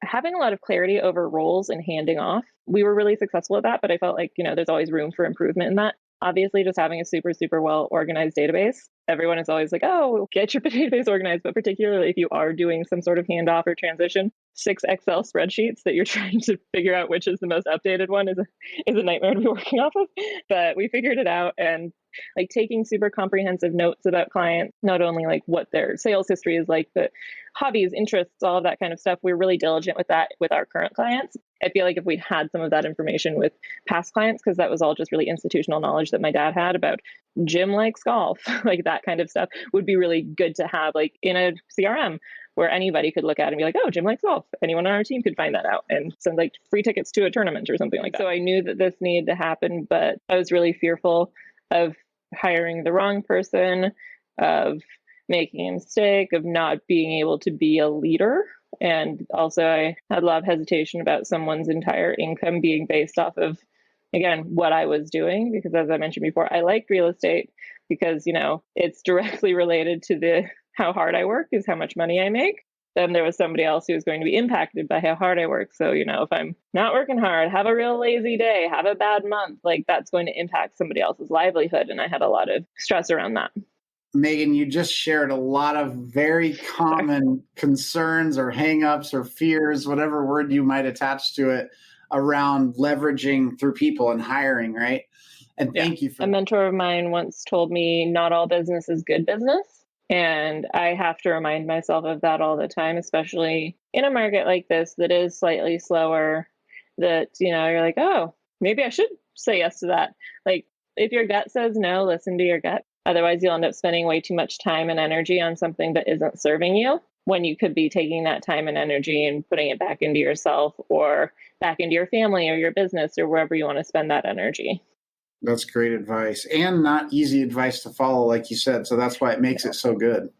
having a lot of clarity over roles and handing off. We were really successful at that, but I felt like, there's always room for improvement in that. Obviously, just having a super, super well organized database. Everyone is always like, oh, get your database organized. But particularly if you are doing some sort of handoff or transition, 6 Excel spreadsheets that you're trying to figure out which is the most updated one is a nightmare to be working off of. But we figured it out, and like taking super comprehensive notes about clients, not only like what their sales history is like, but hobbies, interests, all of that kind of stuff. We're really diligent with that with our current clients. I feel like if we'd had some of that information with past clients, because that was all just really institutional knowledge that my dad had about Jim likes golf, like that kind of stuff would be really good to have like in a CRM where anybody could look at it and be like, oh, Jim likes golf. Anyone on our team could find that out and send like free tickets to a tournament or something like that. So I knew that this needed to happen, but I was really fearful of hiring the wrong person, of making a mistake, of not being able to be a leader. And also I had a lot of hesitation about someone's entire income being based off of, again, what I was doing, because as I mentioned before, I liked real estate because, it's directly related to how hard I work is how much money I make. Then there was somebody else who was going to be impacted by how hard I work. So, if I'm not working hard, have a real lazy day, have a bad month, like that's going to impact somebody else's livelihood. And I had a lot of stress around that. Megan, you just shared a lot of very common concerns or hangups or fears, whatever word you might attach to it, around leveraging through people and hiring, right? And thank you for a mentor of mine once told me not all business is good business. And I have to remind myself of that all the time, especially in a market like this that is slightly slower, that, you're like, oh, maybe I should say yes to that. Like if your gut says no, listen to your gut. Otherwise, you'll end up spending way too much time and energy on something that isn't serving you when you could be taking that time and energy and putting it back into yourself or back into your family or your business or wherever you want to spend that energy. That's great advice, and not easy advice to follow, like you said. So that's why it makes it so good.